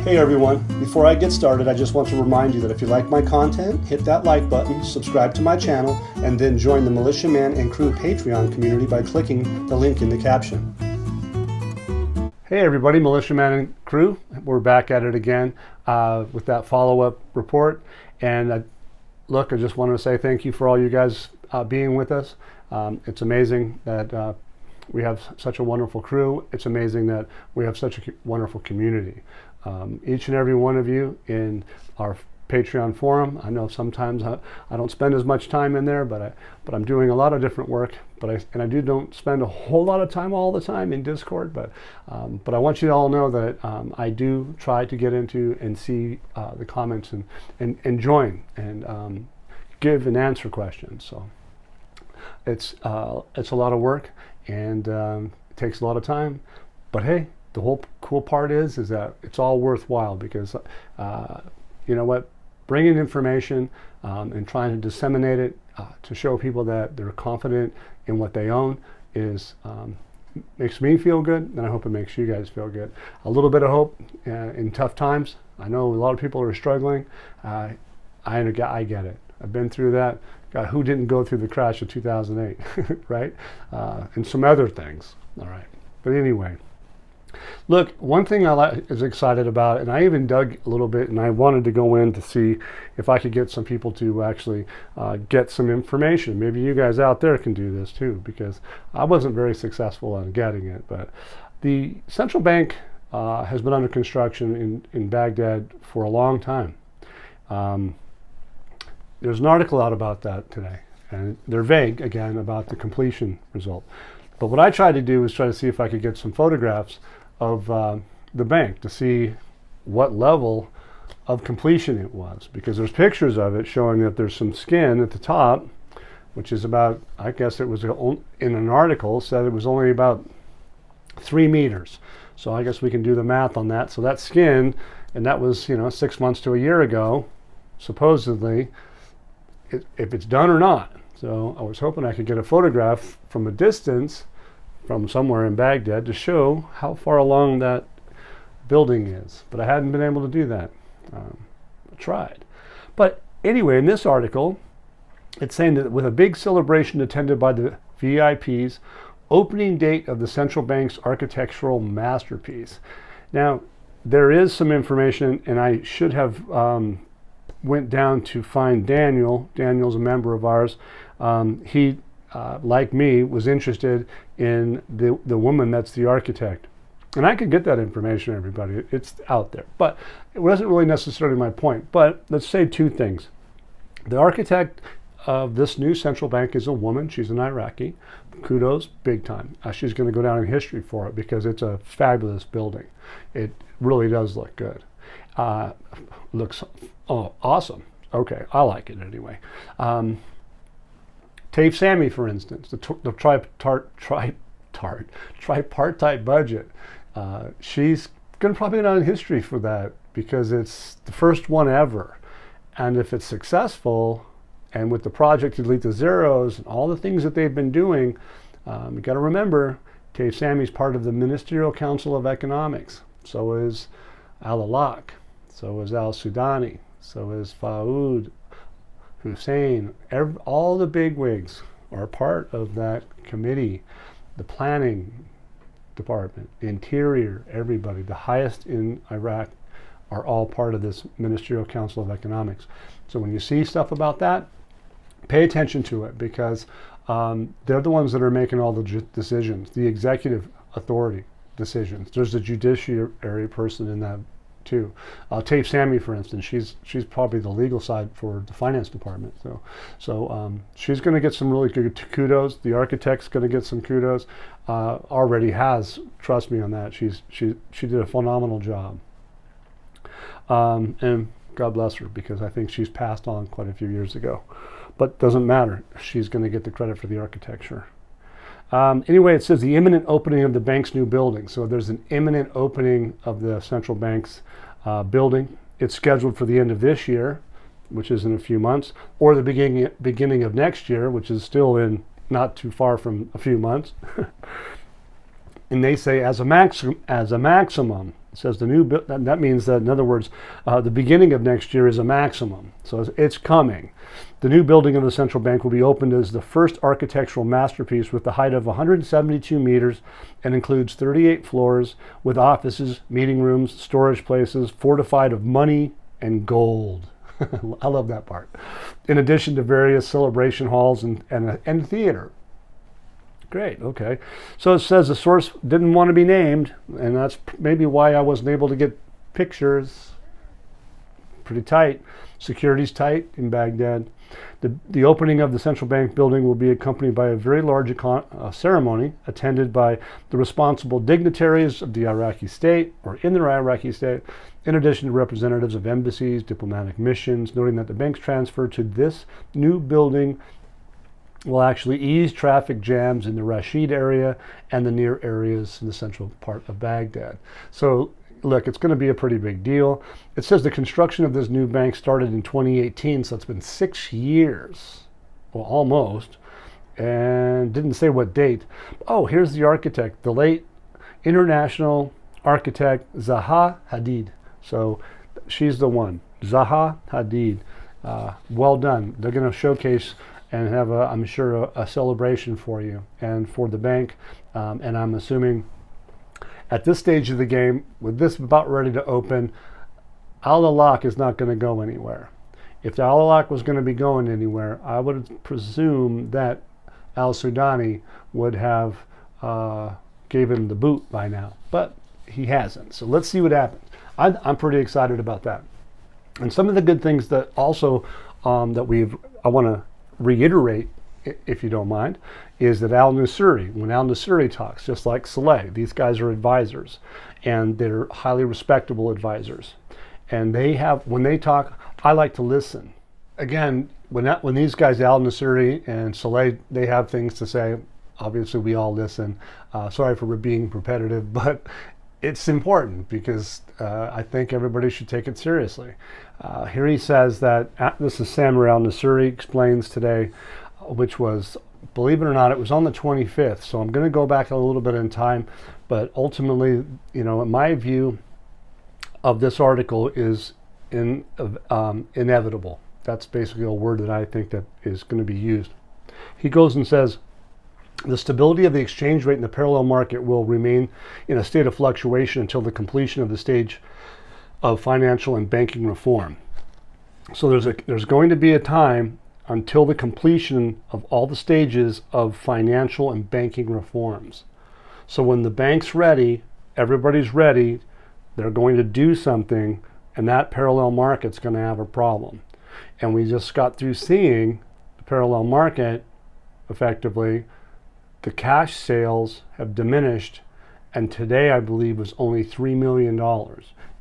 Hey everyone, before I get started, I just want to remind you that if you like my content, hit that like button, subscribe to my channel, and then join the Militiaman and Crew Patreon community by clicking the link in the caption. Hey everybody, Militiaman and Crew, we're back at it again with that follow-up report. And look, I just want to say thank you for all you guys being with us. It's amazing that we have such a wonderful crew. It's amazing that we have such a wonderful community. Each and every one of you in our Patreon forum. I know sometimes I don't spend as much time in there, but I'm doing a lot of different work. I don't spend a whole lot of time all the time in Discord. But I want you to all know that I do try to get into and see the comments and join and give and answer questions. So it's a lot of work and it takes a lot of time. But hey, the whole cool part is that it's all worthwhile because you know what? Bringing information and trying to disseminate it to show people that they're confident in what they own is makes me feel good, and I hope it makes you guys feel good. A little bit of hope in tough times. I know a lot of people are struggling. I get it. I've been through that. God, who didn't go through the crash of 2008, right? And some other things. All right. But anyway. Look, one thing I is excited about, and I even dug a little bit, and I wanted to go in to see if I could get some people to actually get some information. Maybe you guys out there can do this too, because I wasn't very successful on getting it. But the central bank has been under construction in Baghdad for a long time. There's an article out about that today, and they're vague, again, about the completion result. But what I tried to do was try to see if I could get some photographs of the bank to see what level of completion it was, because there's pictures of it showing that there's some skin at the top, which is about, I guess it was in an article said it was only about 3 meters. So I guess we can do the math on that. So that skin, and that was 6 months to a year ago, supposedly, if it's done or not. So I was hoping I could get a photograph from a distance from somewhere in Baghdad to show how far along that building is. But I hadn't been able to do that. I tried. But anyway, in this article, it's saying that with a big celebration attended by the VIPs, opening date of the central bank's architectural masterpiece. Now, there is some information, and I should have went down to find Daniel. Daniel's a member of ours. He, like me, was interested in the woman that's the architect. And I could get that information, everybody. It's out there. But it wasn't really necessarily my point. But let's say 2 things. The architect of this new central bank is a woman. She's an Iraqi. Kudos, big time. She's going to go down in history for it because it's a fabulous building. It really does look good. Looks awesome. Okay, I like it anyway. Tape Sammy, for instance, the tripartite budget. She's going to probably go down in history for that because it's the first one ever. And if it's successful, and with the project to delete the zeros and all the things that they've been doing, you got to remember, Tape Sammy's part of the Ministerial Council of Economics. So is Al-Alaq. So is Al-Sudani. So is Faoud Hussein. All the bigwigs are part of that committee. The planning department, interior, everybody, the highest in Iraq are all part of this Ministerial Council of Economics. So when you see stuff about that, pay attention to it because they're the ones that are making all the decisions, the executive authority decisions. There's a judiciary person in that too. Tape Sammy, for instance, she's probably the legal side for the finance department. So she's going to get some really good kudos. The architect's going to get some kudos. Already has. Trust me on that. She did a phenomenal job. And God bless her because I think she's passed on quite a few years ago. But doesn't matter. She's going to get the credit for the architecture. Anyway, it says the imminent opening of the bank's new building. So there's an imminent opening of the central bank's building. It's scheduled for the end of this year, which is in a few months, or the beginning of next year, which is still in not too far from a few months. And they say as a maximum. It says that means that, in other words, the beginning of next year is a maximum. So it's coming. The new building of the central bank will be opened as the first architectural masterpiece with the height of 172 meters and includes 38 floors with offices, meeting rooms, storage places, fortified of money and gold. I love that part. In addition to various celebration halls and theater. Great, okay. So it says the source didn't want to be named, and that's maybe why I wasn't able to get pictures. Pretty tight. Security's tight in Baghdad. The opening of the central bank building will be accompanied by a very large ceremony attended by the responsible dignitaries of the Iraqi state, or in the Iraqi state, in addition to representatives of embassies, diplomatic missions, noting that the bank's transfer to this new building will actually ease traffic jams in the Rashid area and the near areas in the central part of Baghdad. So look, it's going to be a pretty big deal. It says the construction of this new bank started in 2018, so it's been 6 years, well, almost, and didn't say what date. Oh, here's the architect, the late international architect Zaha Hadid. So she's the one, Zaha Hadid. Well done. They're going to showcase and have, I'm sure, a celebration for you and for the bank. And I'm assuming at this stage of the game, with this about ready to open, Al-Alaq is not going to go anywhere. If the Al-Alaq was going to be going anywhere, I would presume that Al-Sudani would have gave him the boot by now, but he hasn't. So let's see what happens. I'm pretty excited about that. And some of the good things that also that I want to reiterate, if you don't mind, is that when Al Nusri talks, just like Saleh, these guys are advisors, and they're highly respectable advisors. And when they talk, I like to listen. Again, when these guys, Al Nusri and Saleh, they have things to say, obviously we all listen. Sorry for being repetitive, but it's important because I think everybody should take it seriously. Here he says that, this is Samir Al Nusri explains today, which was, believe it or not, it was on the 25th. So I'm going to go back a little bit in time, but ultimately, in my view of this article is inevitable. That's basically a word that I think that is going to be used. He goes and says, the stability of the exchange rate in the parallel market will remain in a state of fluctuation until the completion of the stage of financial and banking reform. So there's going to be a time until the completion of all the stages of financial and banking reforms. So when the bank's ready, everybody's ready, they're going to do something, and that parallel market's going to have a problem. And we just got through seeing the parallel market, effectively, the cash sales have diminished, and today I believe was only $3 million.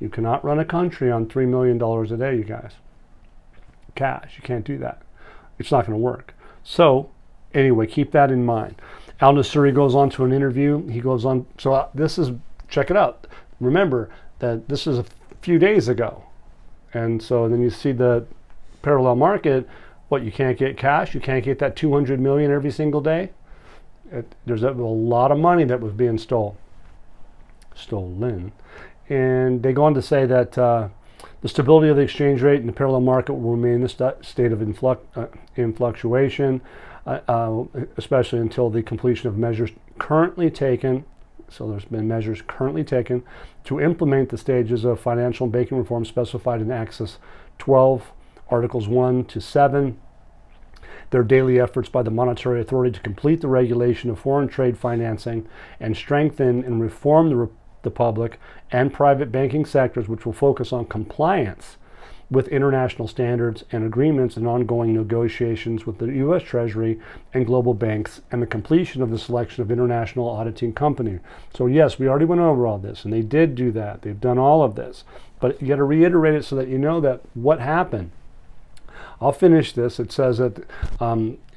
You cannot run a country on $3 million a day, you guys. Cash, you can't do that. It's not going to work. So anyway, keep that in mind. Al Nusri goes on to an interview. He goes on, so check it out. Remember that this is a few days ago. And so then you see the parallel market, you can't get cash, you can't get that 200 million every single day. There's a lot of money that was being stolen. And they go on to say that the stability of the exchange rate in the parallel market will remain in a state of fluctuation, especially until the completion of measures currently taken. So there's been measures currently taken to implement the stages of financial and banking reform specified in Axis 12, Articles 1 to 7. Their daily efforts by the Monetary Authority to complete the regulation of foreign trade financing and strengthen and reform the public and private banking sectors, which will focus on compliance with international standards and agreements and ongoing negotiations with the U.S. Treasury and global banks, and the completion of the selection of international auditing company. So yes, we already went over all this, and they did do that. They've done all of this. But you got to reiterate it so that you know that what happened. I'll finish this. It says that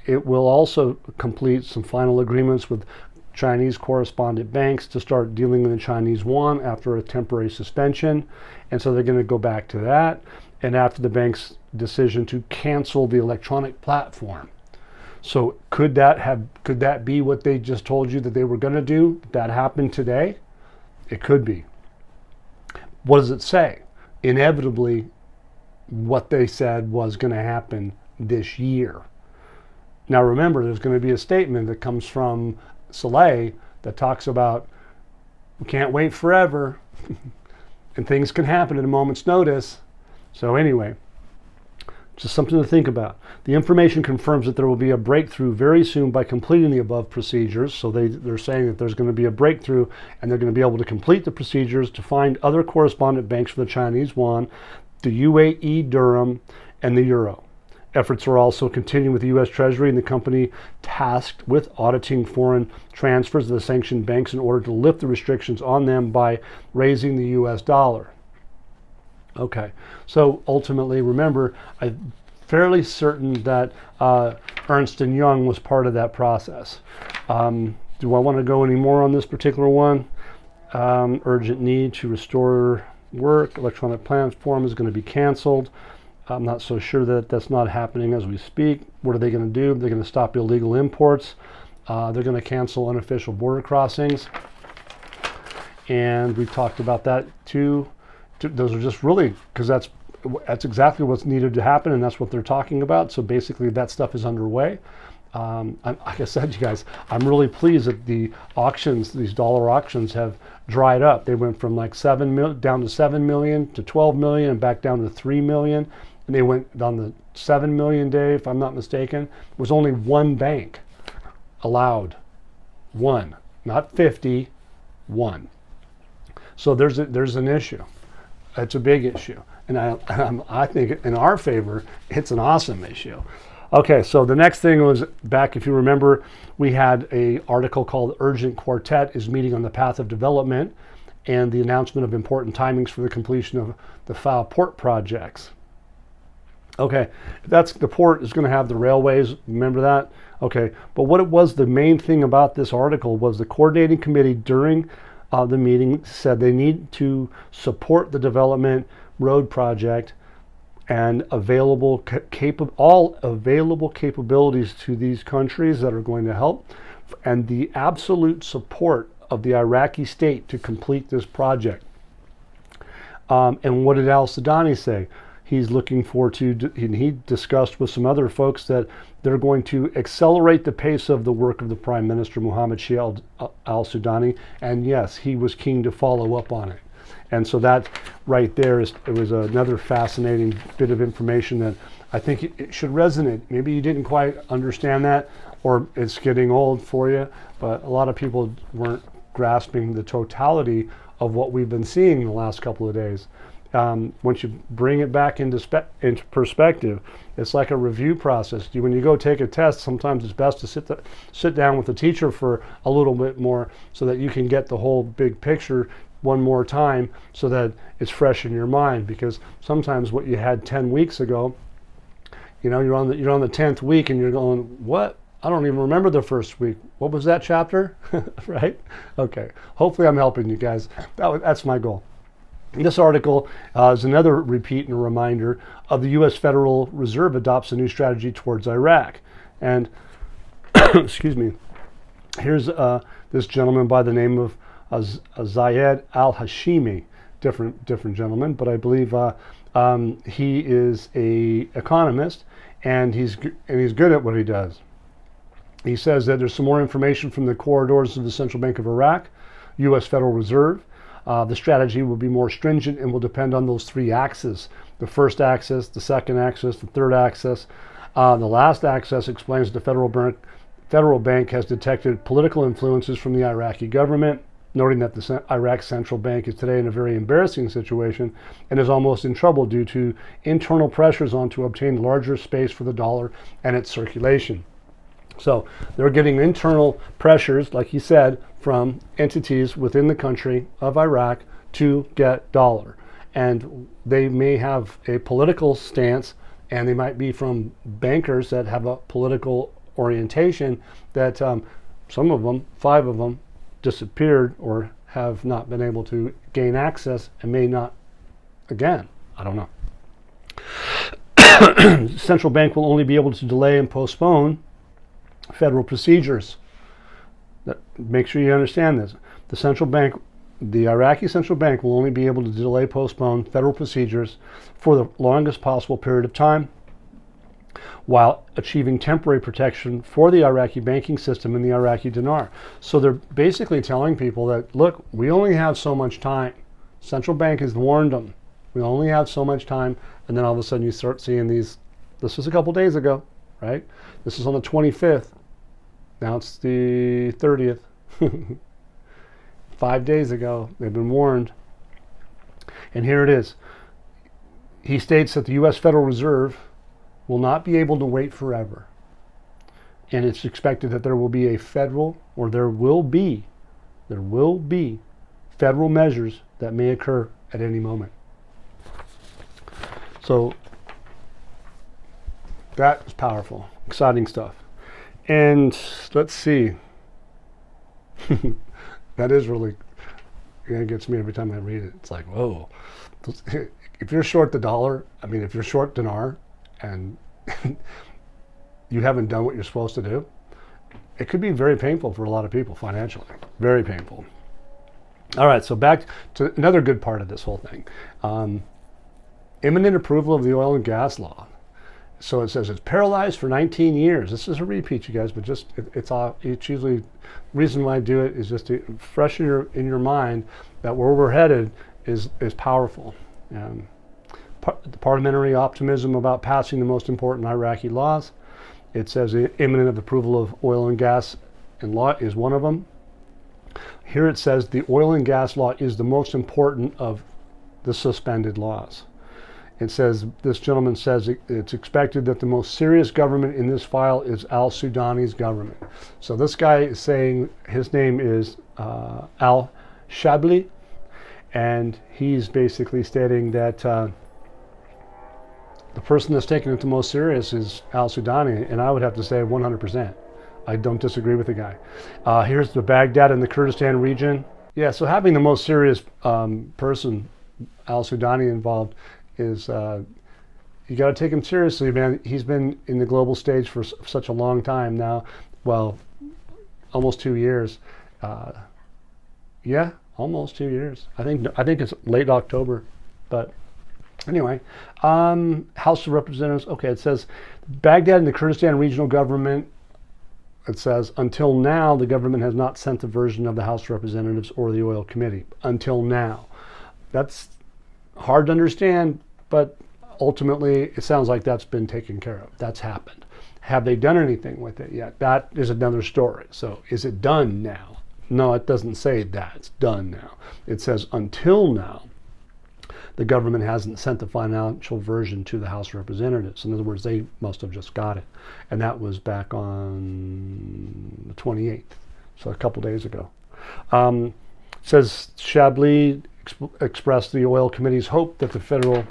it will also complete some final agreements with Chinese correspondent banks to start dealing in the Chinese yuan after a temporary suspension. And so they're going to go back to that. And after the bank's decision to cancel the electronic platform. So could that be what they just told you that they were going to do? That happened today? It could be. What does it say? Inevitably, what they said was going to happen this year. Now remember, there's going to be a statement that comes from Saleh that talks about we can't wait forever and things can happen at a moment's notice. So anyway, just something to think about. The information confirms that there will be a breakthrough very soon by completing the above procedures. So they're saying that there's going to be a breakthrough and they're going to be able to complete the procedures to find other correspondent banks for the Chinese yuan, the UAE dirham, and the euro. Efforts are also continuing with the U.S. Treasury and the company tasked with auditing foreign transfers of the sanctioned banks in order to lift the restrictions on them by raising the U.S. dollar. Okay, so ultimately, remember, I'm fairly certain that Ernst & Young was part of that process. Do I want to go any more on this particular one? Urgent need to restore work. Electronic platform is going to be canceled. I'm not so sure that that's not happening as we speak. What are they going to do? They're going to stop illegal imports. They're going to cancel unofficial border crossings. And we've talked about that too. Those are just really, because that's exactly what's needed to happen, and that's what they're talking about. So basically that stuff is underway. Like I said, you guys, I'm really pleased that the auctions, these dollar auctions, have dried up. They went from like down to 7 million to 12 million and back down to 3 million. And they went on the 7 million day, if I'm not mistaken. It was only one bank allowed. One, not 50, one. So there's an issue. It's a big issue. And I think in our favor, it's an awesome issue. Okay, so the next thing was back, if you remember, we had an article called Urgent Quartet is Meeting on the Path of Development and the announcement of important timings for the completion of the FAO port projects. Okay, that's the port is going to have the railways, remember that? Okay, but what it was, the main thing about this article was the coordinating committee during the meeting said they need to support the development road project and all available capabilities to these countries that are going to help, and the absolute support of the Iraqi state to complete this project. And what did al-Sudani say? He's looking forward to, and he discussed with some other folks that they're going to accelerate the pace of the work of the Prime Minister, Mohammed Shia al-Sudani, and yes, he was keen to follow up on it. And so that right there it was another fascinating bit of information that I think it should resonate. Maybe you didn't quite understand that, or it's getting old for you, but a lot of people weren't grasping the totality of what we've been seeing the last couple of days. Once you bring it back into perspective, it's like a review process. When you go take a test, sometimes it's best to sit down with the teacher for a little bit more so that you can get the whole big picture one more time so that it's fresh in your mind, because sometimes what you had 10 weeks ago, you're on the 10th week and you're going, what? I don't even remember the first week. What was that chapter? Right? Okay. Hopefully I'm helping you guys. That's my goal. This article is another repeat and a reminder of the U.S. Federal Reserve adopts a new strategy towards Iraq. And, excuse me, here's this gentleman by the name of Zayed al-Hashimi, different gentleman, but I believe he is an economist, and he's good at what he does. He says that there's some more information from the corridors of the Central Bank of Iraq, U.S. Federal Reserve. The strategy will be more stringent and will depend on those three axes: the first axis, the second axis, the third axis. The last axis explains the federal bank has detected political influences from the Iraqi government, noting that the Iraq Central Bank is today in a very embarrassing situation and is almost in trouble due to internal pressures on to obtain larger space for the dollar and its circulation. So they're getting internal pressures, like he said, from entities within the country of Iraq to get dollar. And they may have a political stance, and they might be from bankers that have a political orientation that some of them, 5 of them, disappeared or have not been able to gain access and may not again. I don't know. Central bank will only be able to delay and postpone Federal procedures. Make sure you understand this. The central bank, the Iraqi central bank, will only be able to delay, postpone federal procedures for the longest possible period of time, while achieving temporary protection for the Iraqi banking system and the Iraqi dinar. So they're basically telling people that, look, we only have so much time. Central bank has warned them. We only have so much time. And then all of a sudden you start seeing these. This was a couple days ago, right? This is on the 25th. Now it's the 30th. 5 days ago, they've been warned. And here it is. He states that the U.S. Federal Reserve will not be able to wait forever. And it's expected that there will be a federal, or there will be federal measures that may occur at any moment. So that is powerful, exciting stuff. And let's see. That is really, it gets me every time I read it. It's like, whoa. If you're short the dollar, if you're short dinar, and you haven't done what you're supposed to do, it could be very painful for a lot of people financially. Very painful. All right, so back to another good part of this whole thing. Imminent approval of the oil and gas law. So it says it's paralyzed for 19 years. This is a repeat, you guys, but just it's usually, reason why I do it is just to freshen in your mind that where we're headed is powerful. The parliamentary optimism about passing the most important Iraqi laws. It says imminent approval of oil and gas and law is one of them. Here it says the oil and gas law is the most important of the suspended laws. It says, this gentleman says it's expected that the most serious government in this file is al-Sudani's government. So this guy is saying his name is al-Shabli, and he's basically stating that the person that's taking it the most serious is al-Sudani, and I would have to say 100%. I don't disagree with the guy. Here's the Baghdad and the Kurdistan region. Yeah, so having the most serious person, al-Sudani, involved is, you got to take him seriously, man. He's been in the global stage for such a long time now. Well, almost 2 years. Yeah, almost 2 years. I think it's late October, but anyway, House of Representatives. Okay, it says Baghdad and the Kurdistan regional government. It says until now the government has not sent the version of the House of Representatives or the Oil Committee. Until now, that's hard to understand, but ultimately it sounds like that's been taken care of. That's happened. Have they done anything with it yet? That is another story. So is it done now? No, it doesn't say that. It's done now. It says until now, the government hasn't sent the financial version to the House of Representatives. In other words, they must have just got it. And that was back on the 28th, so a couple days ago. It says Shabli expressed the Oil Committee's hope that the Federal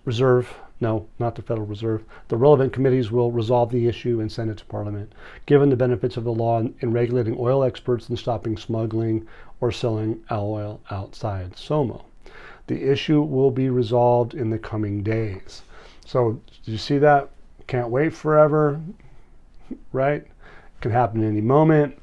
Reserve, no, not the Federal Reserve, the relevant committees will resolve the issue and send it to Parliament, given the benefits of the law in regulating oil exports and stopping smuggling or selling oil outside SOMO. The issue will be resolved in the coming days. So, do you see that? Can't wait forever, right? Can happen any moment.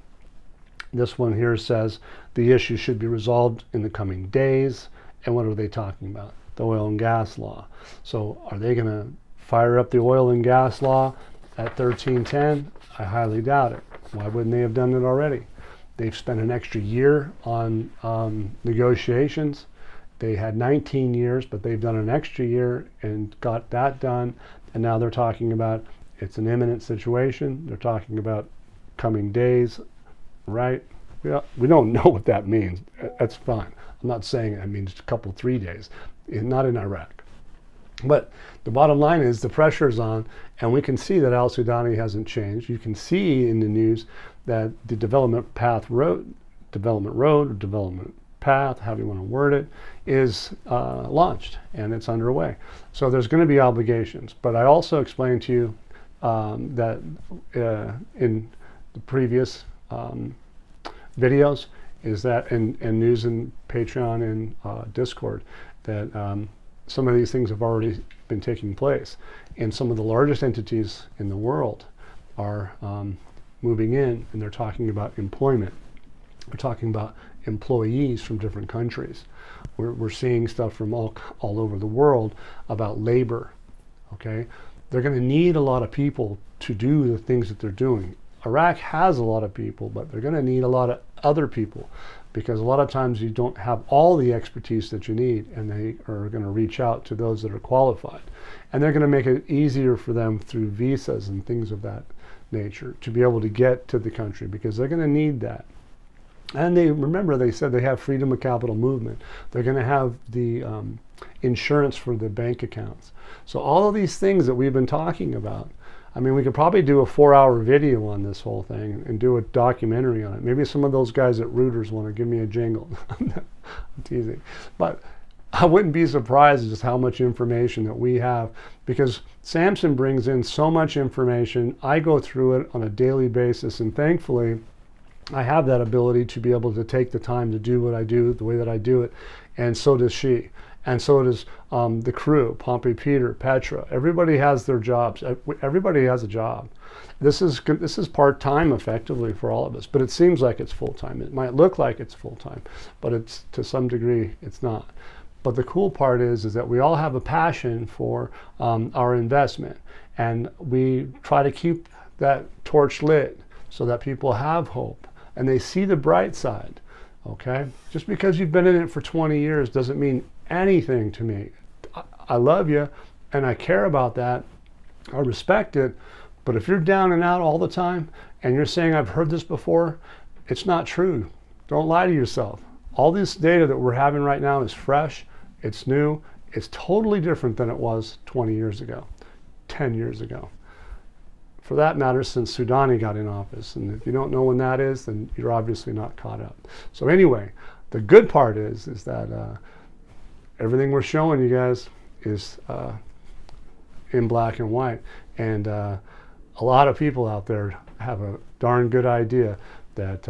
This one here says the issue should be resolved in the coming days. And what are they talking about? The oil and gas law. So are they going to fire up the oil and gas law at 1310? I highly doubt it. Why wouldn't they have done it already? They've spent an extra year on negotiations. They had 19 years, but they've done an extra year and got that done. And now they're talking about it's an imminent situation. They're talking about coming days, right? We don't know what that means. That's fine. I'm not saying it means a couple, 3 days. Not in Iraq. But the bottom line is the pressure is on, and we can see that al-Sudani hasn't changed. You can see in the news that the development path, however you want to word it, is launched, and it's underway. So there's going to be obligations. But I also explained to you that in the previous videos, is that in news and Patreon and Discord, that some of these things have already been taking place. And some of the largest entities in the world are moving in, and they're talking about employment. We're talking about employees from different countries. We're seeing stuff from all over the world about labor, okay? They're going to need a lot of people to do the things that they're doing. Iraq has a lot of people, but they're going to need a lot of other people, because a lot of times you don't have all the expertise that you need, and they are going to reach out to those that are qualified. And they're going to make it easier for them through visas and things of that nature to be able to get to the country, because they're going to need that. And they said they have freedom of capital movement. They're going to have the insurance for the bank accounts. So all of these things that we've been talking about, I mean, we could probably do a 4-hour video on this whole thing and do a documentary on it. Maybe some of those guys at Reuters want to give me a jingle. I'm teasing. But I wouldn't be surprised at just how much information that we have, because Samson brings in so much information. I go through it on a daily basis, and thankfully, I have that ability to be able to take the time to do what I do the way that I do it, and so does she. And so does the crew, Pompey, Peter, Petra. Everybody has their jobs. Everybody has a job. This is part-time effectively for all of us, but it seems like it's full-time. It might look like it's full-time, but it's, to some degree, it's not. But the cool part is that we all have a passion for our investment, and we try to keep that torch lit so that people have hope and they see the bright side, okay? Just because you've been in it for 20 years doesn't mean anything to me. I love you and I care about that. I respect it. But if you're down and out all the time and you're saying, I've heard this before, it's not true. Don't lie to yourself. All this data that we're having right now is fresh, it's new, it's totally different than it was 20 years ago, 10 years ago. For that matter, since Soudani got in office. And if you don't know when that is, then you're obviously not caught up. So anyway, the good part is that everything we're showing you guys is in black and white. And a lot of people out there have a darn good idea that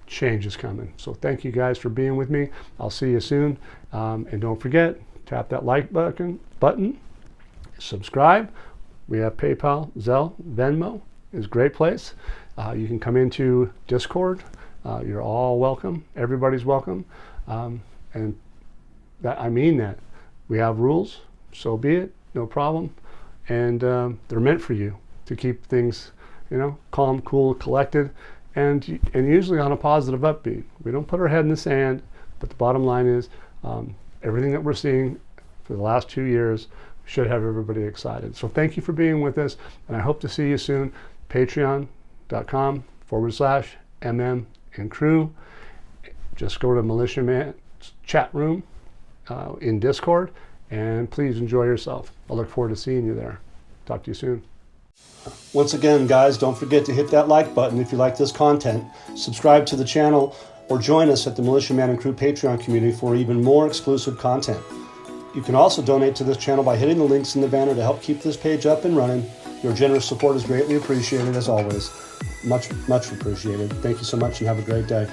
change is coming. So thank you guys for being with me. I'll see you soon. And don't forget, tap that like button, subscribe. We have PayPal, Zelle, Venmo is a great place. You can come into Discord. You're all welcome. Everybody's welcome. And that, I mean that. We have rules, so be it, no problem. And they're meant for you to keep things, calm, cool, collected, and usually on a positive upbeat. We don't put our head in the sand, but the bottom line is everything that we're seeing for the last 2 years should have everybody excited. So thank you for being with us, and I hope to see you soon. Patreon.com/MM and crew. Just go to Militia Man chat room in Discord, and please enjoy yourself. I look forward to seeing you there. Talk to you soon. Once again, guys, don't forget to hit that like button if you like this content. Subscribe to the channel, or join us at the Militia Man and Crew Patreon community for even more exclusive content. You can also donate to this channel by hitting the links in the banner to help keep this page up and running. Your generous support is greatly appreciated, as always. Much, much appreciated. Thank you so much, and have a great day.